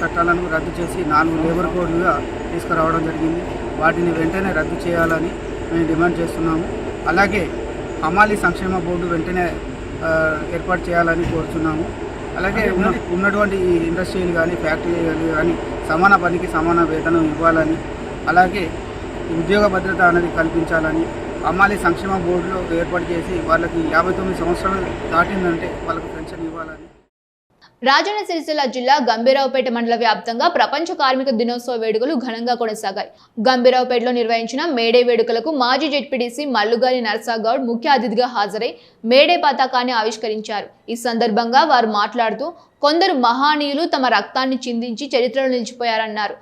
L: చట్టాలను రద్దు చేసి 4 లేబర్ కోడ్లుగా తీసుకురావడం జరిగింది. వాటిని వెంటనే రద్దు చేయాలని మేము డిమాండ్ చేస్తున్నాము. అలాగే హమాలీ సంక్షేమ బోర్డు వెంటనే ఏర్పాటు చేయాలని కోరుతున్నాము. అలాగే ఉన్నటువంటి ఈ ఇండస్ట్రీలు కానీ ఫ్యాక్టరీలు కానీ సమాన పనికి సమాన వేతనం ఇవ్వాలని, అలాగే ఉద్యోగ భద్రత అనేది కల్పించాలని, హమాలీ సంక్షేమ బోర్డులో ఏర్పాటు చేసి వాళ్ళకి 59 సంవత్సరాలు దాటిందంటే వాళ్ళకు పెన్షన్ ఇవ్వాలని.
A: రాజన్న సిరిసిల్ల జిల్లా గంభీరావుపేట మండల వ్యాప్తంగా ప్రపంచ కార్మిక దినోత్సవ వేడుకలు ఘనంగా కొనసాగాయి. గంభీరావుపేటలో నిర్వహించిన మేడే వేడుకలకు మాజీ జెడ్పీటీసీ మల్లుగారి నర్సాగౌడ్ ముఖ్య అతిథిగా హాజరై మేడే పతాకాన్ని ఆవిష్కరించారు. ఈ సందర్భంగా వారు మాట్లాడుతూ కొందరు మహానీయులు తమ రక్తాన్ని చిందించి చరిత్రలో నిలిచిపోయారన్నారు.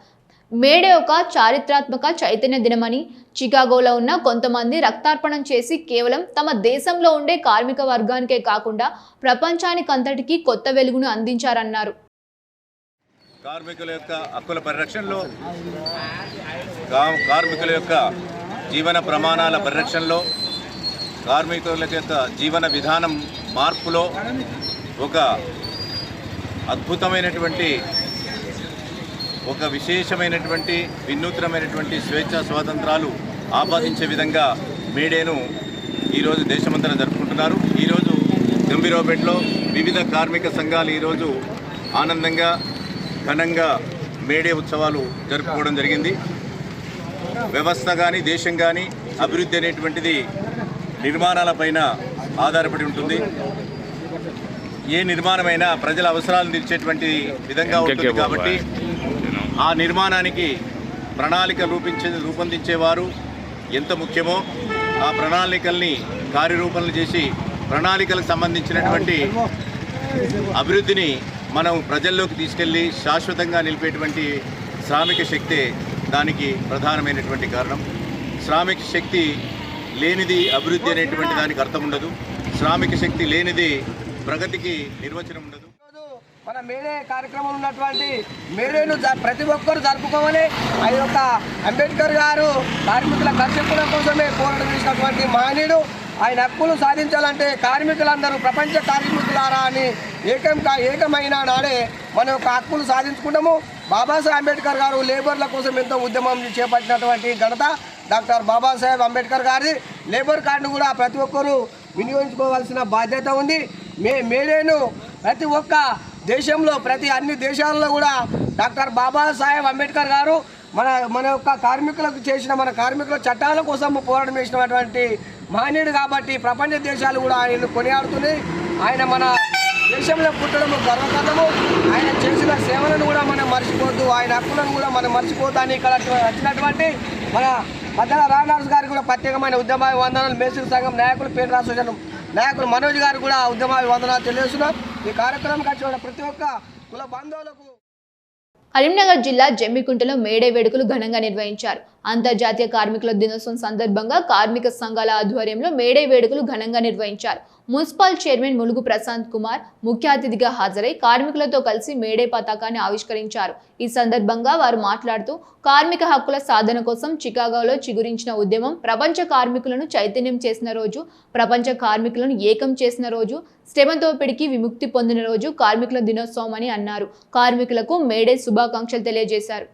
A: మేడే ఒక చారిత్రాత్మక చైతన్య దినమని, చికాగోలో ఉన్న కొంతమంది రక్తార్పణం చేసి కేవలం తమ దేశంలో ఉండే కార్మిక వర్గానికే కాకుండా ప్రపంచానికంతటికీ కొత్త వెలుగును అందించారన్నారు.
M: కార్మికుల యొక్క హక్కుల పరిరక్షణలో, కార్మికుల యొక్క జీవన ప్రమాణాల పరిరక్షణలో కార్మికుల యొక్క జీవన విధానం మార్పులో ఒక అద్భుతమైనటువంటి, ఒక విశేషమైనటువంటి, వినూత్నమైనటువంటి స్వేచ్ఛా స్వాతంత్రాలు ఆపాదించే విధంగా మేడేను ఈరోజు దేశమంతటా జరుపుకుంటున్నారు. ఈరోజు గంభీరావుపేటలో వివిధ కార్మిక సంఘాలు ఈరోజు ఆనందంగా ఘనంగా మేడే ఉత్సవాలు జరుపుకోవడం జరిగింది. వ్యవస్థ కానీ దేశం కానీ అభివృద్ధి అనేటువంటిది నిర్మాణాలపైన ఆధారపడి ఉంటుంది. ఏ నిర్మాణమైనా ప్రజల అవసరాలను తీర్చేటువంటి విధంగా ఉంటుంది. కాబట్టి ఆ నిర్మాణానికి ప్రణాళిక రూపొందించేవారు ఎంత ముఖ్యమో ఆ ప్రణాళికల్ని కార్యరూపణలు చేసి ప్రణాళికలకు సంబంధించినటువంటి అభివృద్ధిని మనం ప్రజల్లోకి తీసుకెళ్ళి శాశ్వతంగా నిలిపేటువంటి శ్రామిక శక్తే దానికి ప్రధానమైనటువంటి కారణం. శ్రామిక శక్తి లేనిది అభివృద్ధి అనేటువంటి దానికి అర్థం ఉండదు. శ్రామిక శక్తి లేనిది ప్రగతికి నిర్వచనం ఉండదు.
N: మన మేడే కార్యక్రమం ఉన్నటువంటి మేడేను ప్రతి ఒక్కరు జరుపుకోవాలి. ఆ యొక్క అంబేద్కర్ గారు కార్మికుల కర్షకుల కోసమే పోరాటం చేసినటువంటి మహనీయుడు. ఆయన హక్కులు సాధించాలంటే కార్మికులందరూ ప్రపంచ కార్మికులారా అని ఏకమైన నాడే మన యొక్క హక్కులు సాధించుకుంటాము. బాబాసాహెబ్ అంబేద్కర్ గారు లేబర్ల కోసం ఎంతో ఉద్యమం చేపట్టినటువంటి ఘనత డాక్టర్ బాబాసాహెబ్ అంబేద్కర్ గారి. లేబర్ కార్డును కూడా ప్రతి ఒక్కరూ వినియోగించుకోవాల్సిన బాధ్యత ఉంది. మేడేను ప్రతి ఒక్క దేశంలో అన్ని దేశాల్లో కూడా డాక్టర్ బాబాసాహెబ్ అంబేద్కర్ గారు మన యొక్క కార్మికులకు చేసిన మన కార్మికుల చట్టాల కోసం పోరాటం చేసినటువంటి మహనీయుడు. కాబట్టి ప్రపంచ దేశాలు కూడా ఆయనను కొనియాడుతున్నాయి. ఆయన మన దేశంలో పుట్టడము గర్వకారణము. ఆయన చేసిన సేవలను కూడా మనం మర్చిపోద్దు, ఆయన హక్కులను కూడా మనం మర్చిపోద్దు అని ఇక్కడ వచ్చినటువంటి మన మద్దల రామనాథ్ గారికి కూడా ప్రత్యేకమైన ఉద్యమాభివందనాలు. మేస్త్రి సంఘం నాయకులు, పేరు అసోసియేషన్ నాయకులు మనోజ్ గారు కూడా ఉద్యమాభివందనాలు తెలియజేస్తున్నాం. ఈ కార్యక్రమం వచ్చిన ప్రతి ఒక్క కుల బాంధవులకు.
A: కరీంనగర్ జిల్లా జమ్మికుంటలో మేడే వేడుకలు ఘనంగా నిర్వహించారు. అంతర్జాతీయ కార్మికుల దినోత్సవం సందర్భంగా కార్మిక సంఘాల ఆధ్వర్యంలో మేడే వేడుకలు ఘనంగా నిర్వహించారు. మున్సిపల్ చైర్మన్ ములుగు ప్రశాంత్ కుమార్ ముఖ్య అతిథిగా హాజరై కార్మికులతో కలిసి మేడే పతాకాన్ని ఆవిష్కరించారు. ఈ సందర్భంగా వారు మాట్లాడుతూ కార్మిక హక్కుల సాధన కోసం చికాగోలో చిగురించిన ఉద్యమం ప్రపంచ కార్మికులను చైతన్యం చేసిన రోజు, ప్రపంచ కార్మికులను ఏకం చేసిన రోజు, శ్రమతో పిడికి విముక్తి పొందిన రోజు కార్మికుల దినోత్సవం అని అన్నారు. కార్మికులకు మేడే శుభాకాంక్షలు తెలియజేశారు.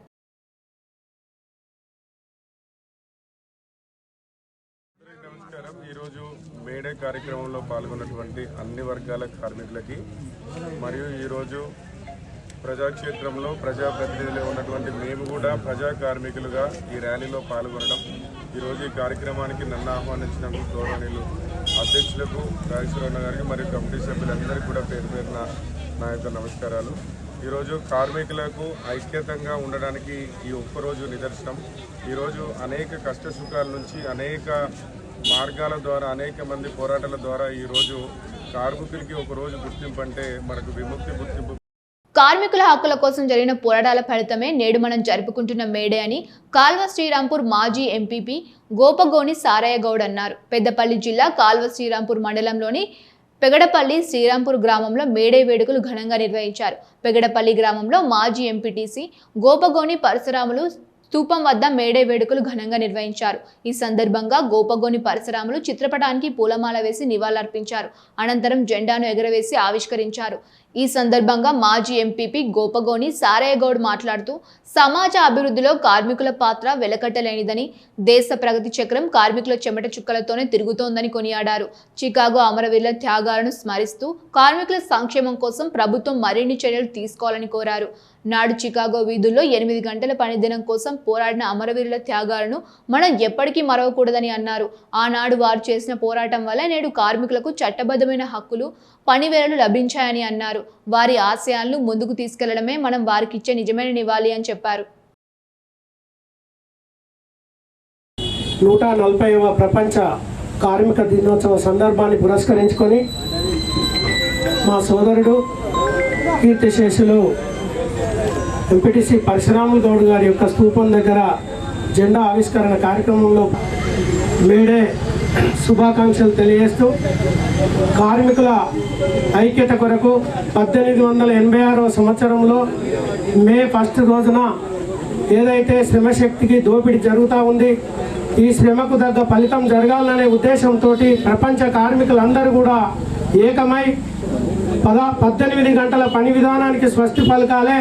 O: ఈరోజు మేడే కార్యక్రమంలో పాల్గొన్నటువంటి అన్ని వర్గాల కార్మికులకి మరియు ఈరోజు ప్రజాక్షేత్రంలో ప్రజాప్రతినిధులు ఉన్నటువంటి మేము కూడా ప్రజా కార్మికులుగా ఈ ర్యాలీలో పాల్గొనడం, ఈరోజు ఈ కార్యక్రమానికి నన్ను ఆహ్వానించినందుకు గౌరవనీయులు అధ్యక్షులకు రాజేశ్వరరావు గారికి మరియు కమిటీ సభ్యులందరికీ కూడా పేరు పేరున నా యొక్క నమస్కారాలు. ఈరోజు కార్మికులకు ఐక్యతంగా ఉండడానికి ఈ ఒక్కరోజు నిదర్శనం. ఈరోజు అనేక కష్ట సుఖాల నుంచి అనేక మార్గాల ద్వారా అనేక మంది పోరాటాల ద్వారా ఈరోజు కార్మికులకి ఒక రోజు గుర్తింపు అంటే మనకు విముక్తి గుర్తింపు.
A: కార్మికుల హక్కుల కోసం జరిగిన పోరాటాల ఫలితమే నేడు మనం జరుపుకుంటున్న మేడే అని కాల్వ శ్రీరాంపూర్ మాజీ ఎంపీపీ గోపగోని సారయ్య గౌడ్ అన్నారు. పెద్దపల్లి జిల్లా కాల్వ శ్రీరాంపూర్ మండలంలోని పెగడపల్లి శ్రీరాంపూర్ గ్రామంలో మేడే వేడుకలు ఘనంగా నిర్వహించారు. పెగడపల్లి గ్రామంలో మాజీ ఎంపీటీసీ గోపగోని పరశురాములు స్తూపం వద్ద మేడే వేడుకలు ఘనంగా నిర్వహించారు. ఈ సందర్భంగా గోపగోని పరశురాములు చిత్రపటానికి పూలమాల వేసి నివాళులర్పించారు. అనంతరం జెండాను ఎగరవేసి ఆవిష్కరించారు. ఈ సందర్భంగా మాజీ ఎంపీపీ గోపగోని సారయ్య గౌడ్ మాట్లాడుతూ సమాజ అభివృద్ధిలో కార్మికుల పాత్ర వెలకట్టలేనిదని, దేశ ప్రగతి చక్రం కార్మికుల చెమట చుక్కలతోనే తిరుగుతోందని కొనియాడారు. చికాగో అమరవీరుల త్యాగాలను స్మరిస్తూ కార్మికుల సంక్షేమం కోసం ప్రభుత్వం మరిన్ని చర్యలు తీసుకోవాలని కోరారు. నాడు చికాగో వీధుల్లో 8 గంటల పనిదినం కోసం పోరాడిన అమరవీరుల త్యాగాలను మనం ఎప్పటికీ మరవకూడదని అన్నారు. ఆనాడు వారు చేసిన పోరాటం వల్ల నేడు కార్మికులకు చట్టబద్ధమైన హక్కులు, పనివేళలు లభించాయని అన్నారు. వారి ఆశయాలను ముందుకు తీసుకెళ్లడమే మనం వారికి ఇచ్చే నిజమైన నివాళి అని చెప్పారు.
P: 140వ ప్రపంచ కార్మిక దినోత్సవ సందర్భాన్ని పురస్కరించుకొని మా సోదరుడు కీర్తిశేషులు ఎంపీటీసీ పరశురాములు గౌడ్ గారి యొక్క స్తూపం దగ్గర జెండా ఆవిష్కరణ కార్యక్రమంలో మేడే శుభాకాంక్షలు తెలియజేస్తూ కార్మికుల ఐక్యత కొరకు 1886వ సంవత్సరంలో మే 1 రోజున ఏదైతే శ్రమశక్తికి దోపిడీ జరుగుతూ ఉంది, ఈ శ్రమకు తగ్గ ఫలితం జరగాలనే ఉద్దేశంతో ప్రపంచ కార్మికులందరూ కూడా ఏకమై 18 గంటల పని విధానానికి స్వస్తి పలకాలే,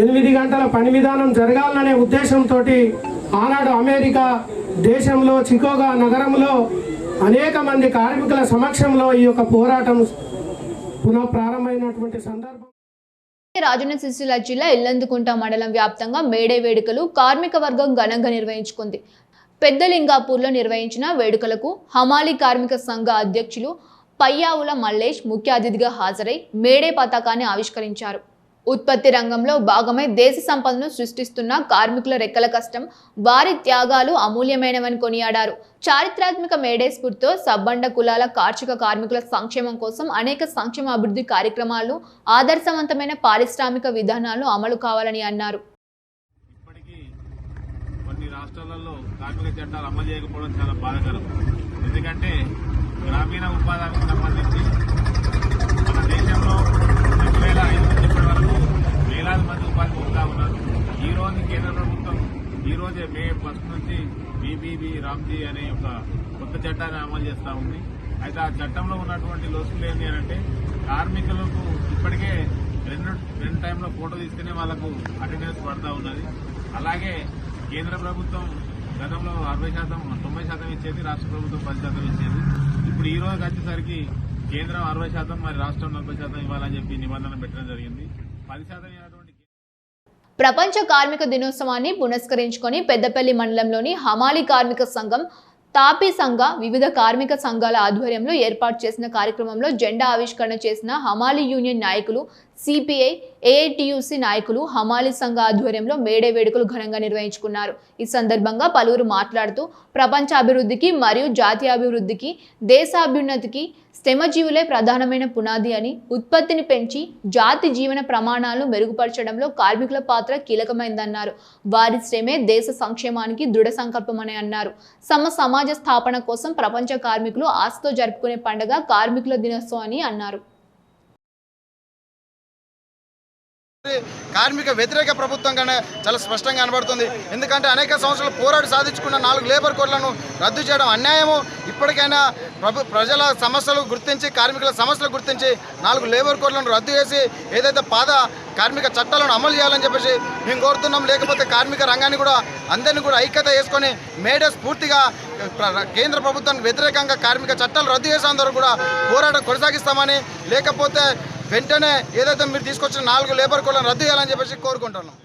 P: 8 గంటల పని విధానం జరగాలనే ఉద్దేశంతో ఆనాడు అమెరికా దేశంలో చికాగో నగరంలో అనేక మంది కార్మికుల సమక్షంలో ఈ యొక్క పోరాటం పునః ప్రారంభమైనటువంటి సందర్భం.
A: రాజన్న సిరిసిల్ల జిల్లా ఇల్లందుకుంట మండలం వ్యాప్తంగా మేడే వేడుకలు కార్మిక వర్గం ఘనంగా నిర్వహించుకుంది. పెద్దలింగాపూర్లో నిర్వహించిన వేడుకలకు హమాలీ కార్మిక సంఘ అధ్యక్షులు పయ్యావుల మల్లేష్ ముఖ్య అతిథిగా హాజరై మేడే పతాకాన్ని ఆవిష్కరించారు. ఉత్పత్తి రంగంలో భాగమై దేశ సంపదను సృష్టిస్తున్న కార్మికుల రెక్కల కష్టం, వారి త్యాగాలు అమూల్యమైనవని కొనియాడారు. చారిత్రాత్మక మేడే స్ఫూర్తితో సబ్బండ కులాల కార్మిక కార్మికుల సంక్షేమం కోసం అనేక సంక్షేమ అభివృద్ధి కార్యక్రమాలు, ఆదర్శవంతమైన పారిశ్రామిక విధానాలు అమలు కావాలని అన్నారు.
Q: కొన్ని రాష్ట్రాలలో కార్మిక చట్టాలు అమలు చేయకపోవడం చాలా బాధాకరం. ఎందుకంటే గ్రామీణ ఉపాధికి సంబంధించి మన దేశంలో 2005 నుంచి ఇప్పటి వరకు వేలాది మంది ఉపాధి పొందుతా ఉన్నారు. ఈ రోజు కేంద్ర ప్రభుత్వం ఈ రోజే మే 1 నుంచి బీబీబీ రామ్జీ అనే ఒక కొత్త చట్టాన్ని అమలు చేస్తూ ఉంది. అయితే ఆ చట్టంలో ఉన్నటువంటి లోసులు ఏంటి అంటే కార్మికులకు ఇప్పటికే రెండు టైంలో ఫోటో తీసుకునే వాళ్ళకు అటెండెన్స్ పడతా ఉన్నది. అలాగే కేంద్ర ప్రభుత్వం గతంలో 60%, 90% ఇచ్చేది, రాష్ట్ర ప్రభుత్వం 10% ఇచ్చేది. ఇప్పుడు ఈ రోజు వచ్చేసరికి కేంద్రం 60%, మరి రాష్ట్రం 40% ఇవ్వాలని చెప్పి నిబంధన పెట్టడం జరిగింది. 10%
A: ప్రపంచ కార్మిక దినోత్సవాన్ని పురస్కరించుకొని పెద్దపల్లి మండలంలోని హమాలీ కార్మిక సంఘం, తాపీ సంఘ, వివిధ కార్మిక సంఘాల ఆధ్వర్యంలో ఏర్పాటు చేసిన కార్యక్రమంలో జెండా ఆవిష్కరణ చేసిన హమాలీ యూనియన్ నాయకులు, సిపిఐ, ఏఐటియుసి నాయకులు హమాలీ సంఘ ఆధ్వర్యంలో మేడే వేడుకలు ఘనంగా నిర్వహించుకున్నారు. ఈ సందర్భంగా పలువురు మాట్లాడుతూ ప్రపంచ అభివృద్ధికి మరియు జాతీయ అభివృద్ధికి, దేశాభ్యున్నతికి శ్రమజీవులే ప్రధానమైన పునాది అని, ఉత్పత్తిని పెంచి జాతి జీవన ప్రమాణాలను మెరుగుపరచడంలో కార్మికుల పాత్ర కీలకమైందన్నారు. వారి శ్రమే దేశ సంక్షేమానికి దృఢ సంకల్పమని అన్నారు. సమాజ స్థాపన కోసం ప్రపంచ కార్మికులు ఆశతో జరుపుకునే పండుగ కార్మికుల దినోత్సవం అని అన్నారు.
E: కార్మిక వ్యతిరేక ప్రభుత్వంగానే చాలా స్పష్టంగా కనబడుతుంది. ఎందుకంటే అనేక సంవత్సరాలు పోరాడి సాధించుకున్న 4 లేబర్ కోడ్లను రద్దు చేయడం అన్యాయము. ఇప్పటికైనా ప్రజల సమస్యలు గుర్తించి, కార్మికుల సమస్యలు గుర్తించి 4 లేబర్ కోడ్లను రద్దు చేసి ఏదైతే పాత కార్మిక చట్టాలను అమలు చేయాలని చెప్పేసి మేము కోరుతున్నాం. లేకపోతే కార్మిక రంగాన్ని కూడా అందరినీ కూడా ఐక్యత చేసుకొని మేడే స్ఫూర్తిగా కేంద్ర ప్రభుత్వానికి వ్యతిరేకంగా కార్మిక చట్టాలు రద్దు చేసేంత వరకు కూడా పోరాటం కొనసాగిస్తామని, లేకపోతే వెంటనే ఏదైతే మీరు తీసుకొచ్చిన 4 లేబర్ కోడ్లను రద్దు చేయాలని చెప్పేసి కోరుకుంటున్నాం.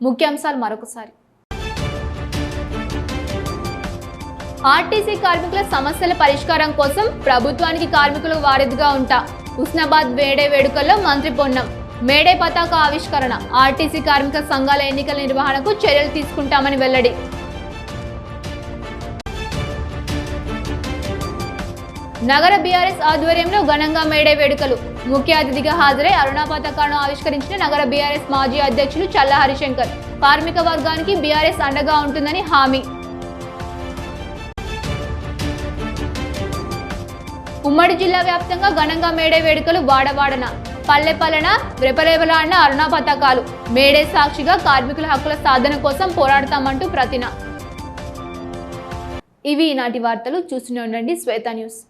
A: ముఖ్యాంశాలు మరొకసారి. ఆర్టీసీ కార్మికుల సమస్యల పరిష్కారం కోసం ప్రభుత్వానికి కార్మికులు వారధిగా ఉంటా. హుస్నాబాద్ మేడే వేడుకల్లో మంత్రి పొన్నం. మేడే పతాక ఆవిష్కరణ. ఆర్టీసీ కార్మిక సంఘాల ఎన్నికల నిర్వహణకు చర్యలు తీసుకుంటామని వెల్లడి. నగర బీఆర్ఎస్ ఆధ్వర్యంలో ఘనంగా మేడే వేడుకలు. ముఖ్య అతిథిగా హాజరై అరుణా పతాకాలను ఆవిష్కరించిన నగర బీఆర్ఎస్ మాజీ అధ్యక్షులు చల్ల హరిశంకర్. కార్మిక వర్గానికి బీఆర్ఎస్ అండగా ఉంటుందని హామీ. ఉమ్మడి జిల్లా వ్యాప్తంగా ఘనంగా మేడే వేడుకలు. వాడవాడన, పల్లెపల్లెన రెపరేపలాడిన అరుణా పతాకాలు. మేడే సాక్షిగా కార్మికుల హక్కుల సాధన కోసం పోరాడతామంటూ ప్రతిన. ఇవి ఈనాటి వార్తలు. చూస్తూనే ఉండండి శ్వేత న్యూస్.